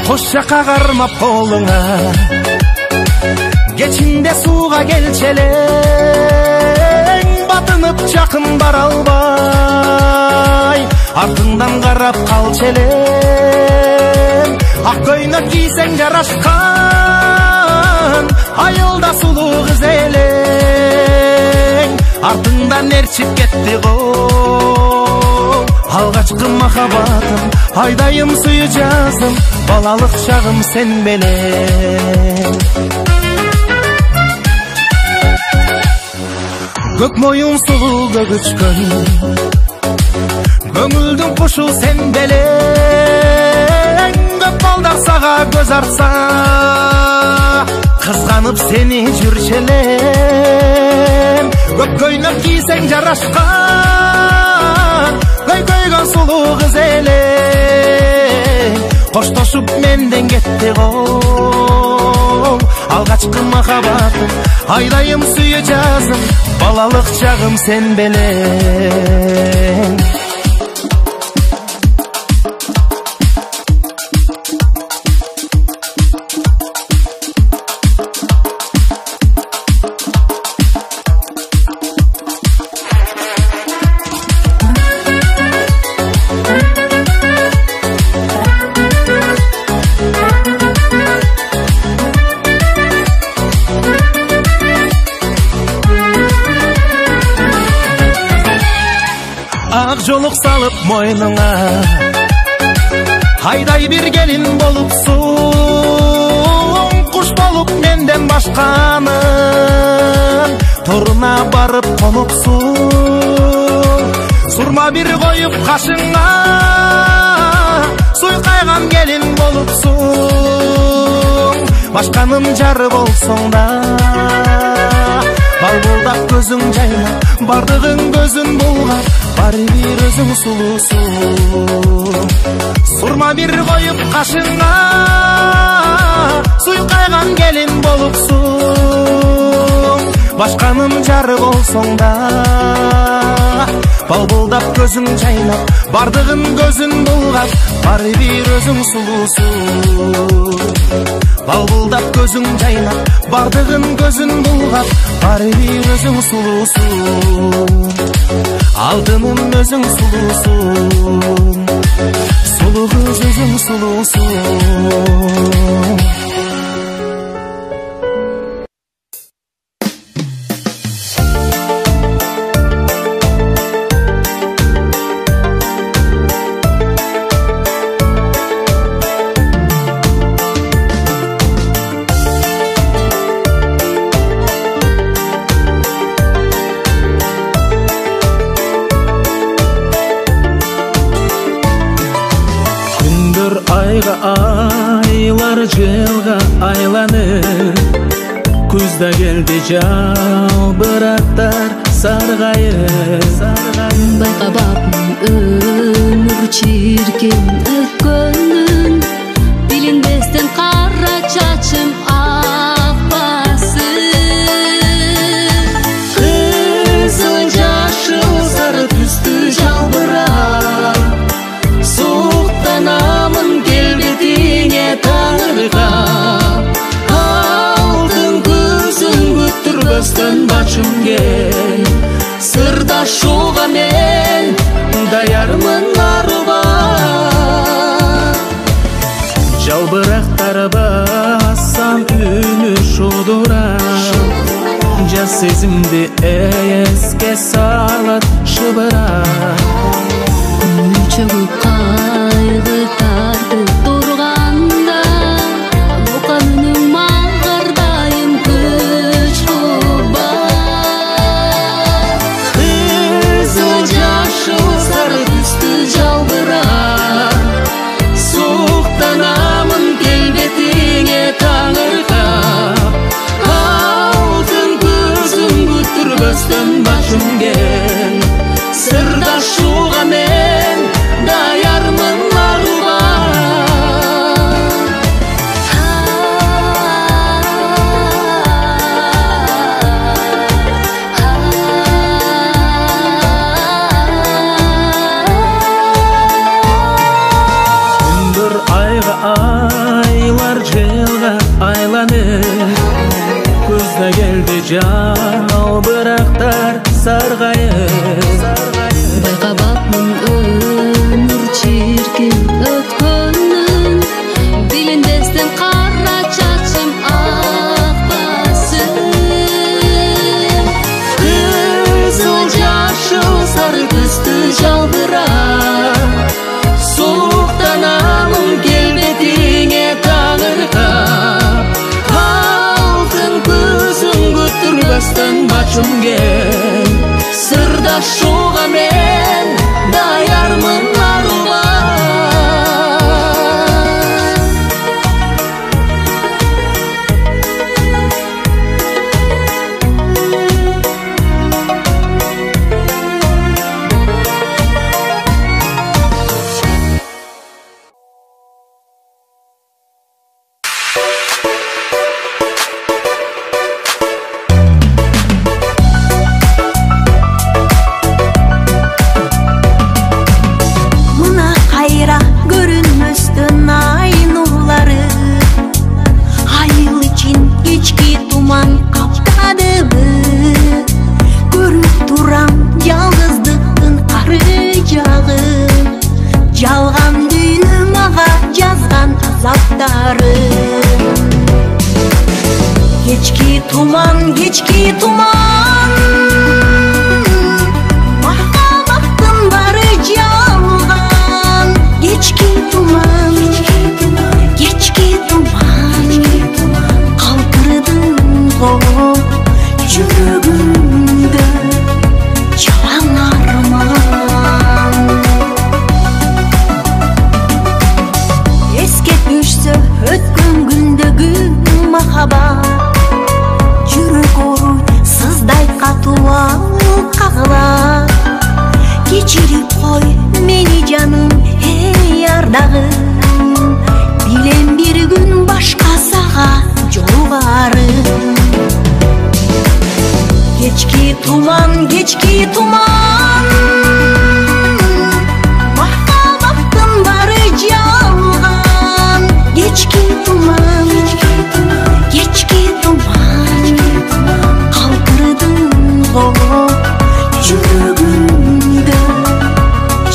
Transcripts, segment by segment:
Кош жака кармап колуңа кечинде сууга келчелең батынып жакын бара албай артыңдан карап калчелең ак көйнөк кийсең жарашкан айылда сулуу кыз элең артыңдан ээрчип кетти го алгачкы махабатым айдайым сүйүү жазым балалык чагым сен менен көк моюн сулуу көгүчкөн көңүлдүн кушу сен белең көп балдар сага көз артса кызганып сени жүрчелем көк көйнөк кийсең жарашкан көйгөн сулуу кыз элең коштошуп менден кетти го алгачкы махабатым айдайым сүйүү жазым балалык чагым сен белең жолук салып мойнуңа айдай бир келин болупсуң куш болуп менден башканын торуна барып конупсуң сурма бир коюп кашыңа суйкайган келин болупсуң башканын жары болсоң да балбылдап көзүң жайнап бардыгың көзүн булгап баары бир өзүң сулуусуң сурма бир коюп кашыңа суйкайган келин болупсуң башканын жары болсоң да балбылдап көзүң жайнап бардыгын көзүн булгап баары бир өзүң сулуусуң балбылдап көзүң жайнап бардыгын көзүн булгап баары бир өзүң сулуусуң алтыным өзүң сулуусуң сулуу кыз өзүң сулуусуң айлар жылга айланып күздө келди жалбырактар саргайып байкабапмын өмүр чиркин өткөнүн билинбестен кара чачым акпасын кызыл жашыл сары түстү жалбырак суктанамын келбетиңе таңыркап алтын көзүң күттүрбөстөн бачым кел сырдашууга мен даярмын арба жалбырактар бассам үнү шудурап жаз сезимди эске салат шыбырап чөгүп кайгы тартып турганда бука үнүң маңгырдайым күч кубат кызыл жашыл сары түстү жалбырак суктанамын келбетиңе таңыркап алтын көзүң күттүрбөстөн башым кел сырдашууга мен даярмын түшүнген сырдашууга мен даярмын арулар. Geçki tuman Mahkabattın barı calgan Geçki tuman Kaldırdın o yürügümde Çalan arman Esке düşse ötkün gündөгү махабат сыздай катуу кагыла кечирип кой мени жаным эй ардагым билем бир күн башка сага жолугарым кечки туман махабаттын бары жалган кечки туман yürügümde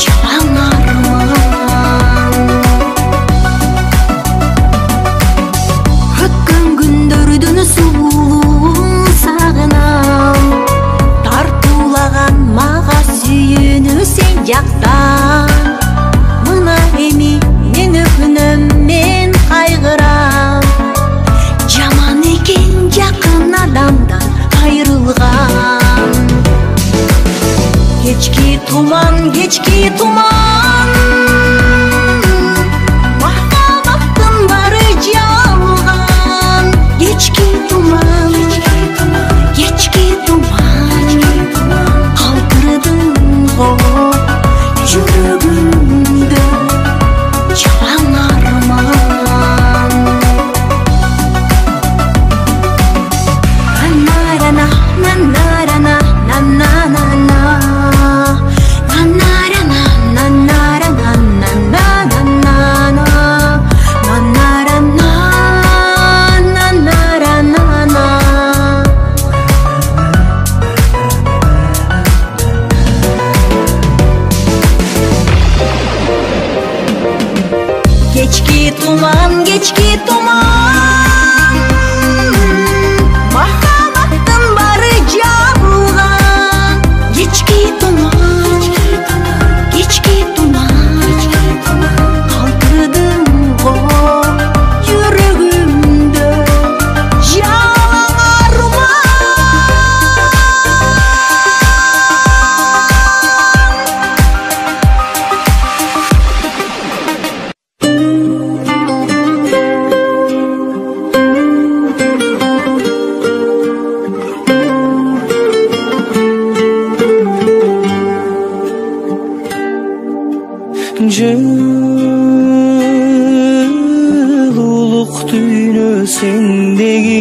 çalan arman Ötkөн gündөрдүн сулуун сагынам Тартуулаган мага сүйүүнү сен жактан Мына эми мен өкүнөм мен кайгырам Жаман экен жакын адамдан айрылган Geçki tuman Mahkabattın barı calgan Geçki tuman Kaldırdın o yürügümde Çalan arman Nanarana nanarana nananana Geçki tuman Mahkabattın barı calgan Geçki tuman Kaldırdın o yürügümde Çalan arman Жылулук дүйнө сендеги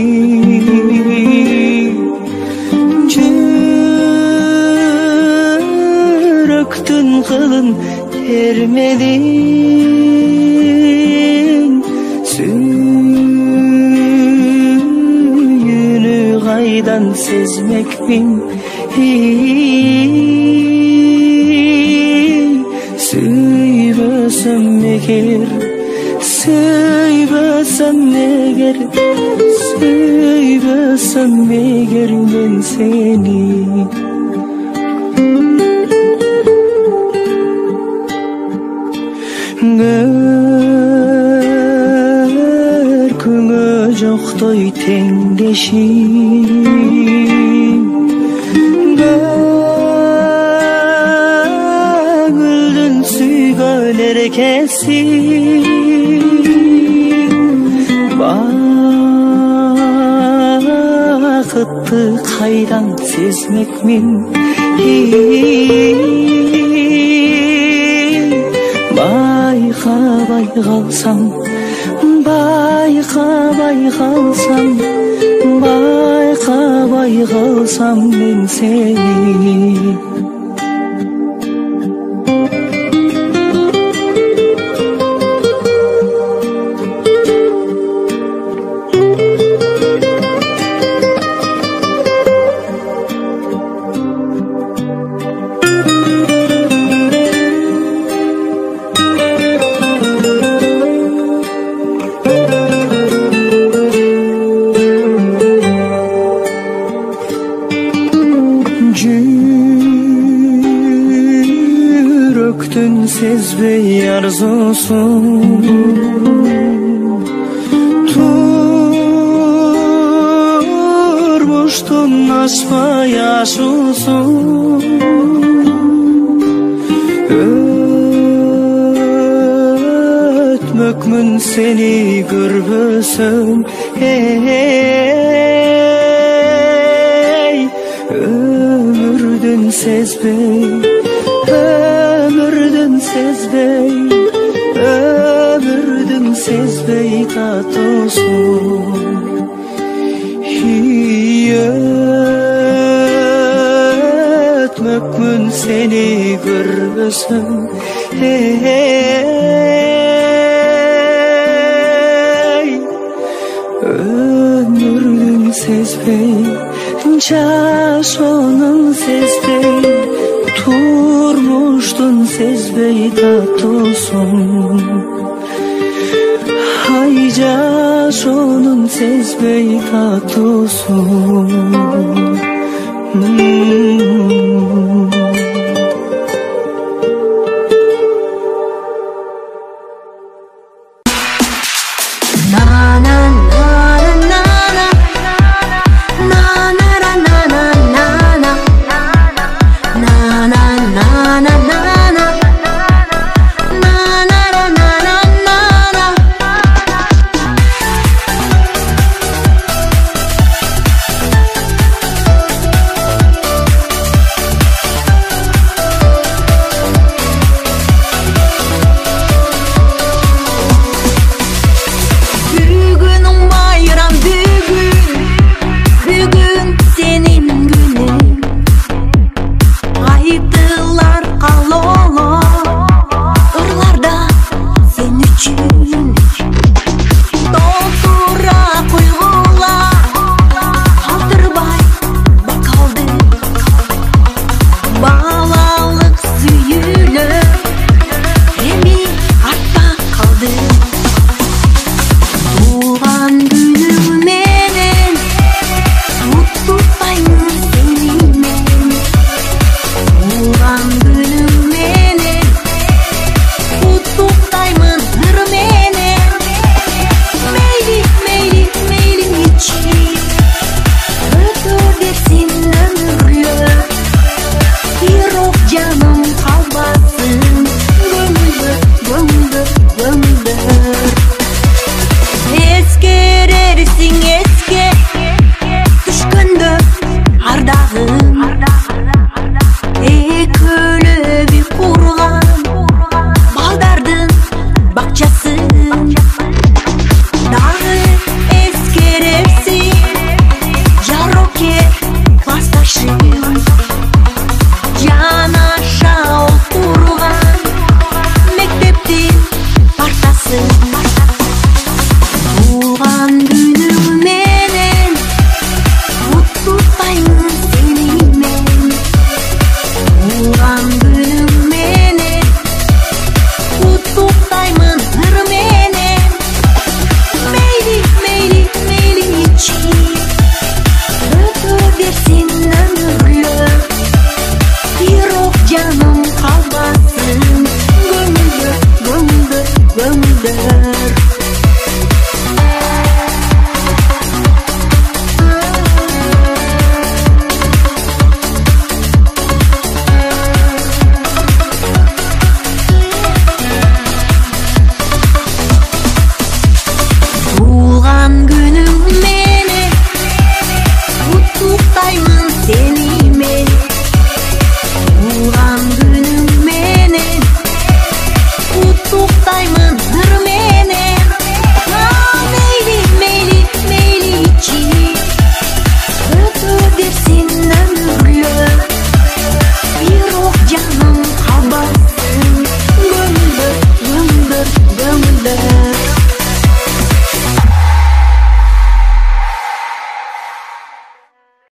жүрөктүн кылын термедиң сүйүүнү кайдан сезмекмин Söybesem eğer ben seni Görküme joktoy tengdeşim Бақытты қайдан сезмекмін, байқамай қалсам, байқамай қалсам мен сені. Жүректің сезбей арзусын, тұрмыштың ашпай ашусын, өтмекмін сені көрбөсім, өмірдің сезбей, өмірдің сезбей татусын, өтмекмін сені көрбөсім, өмірдің сезбей, жашоның сезбей, тұрмыштың сезбей татусын, ай жашоның сезбей татусын. Жанаша отырған мектептің партасы.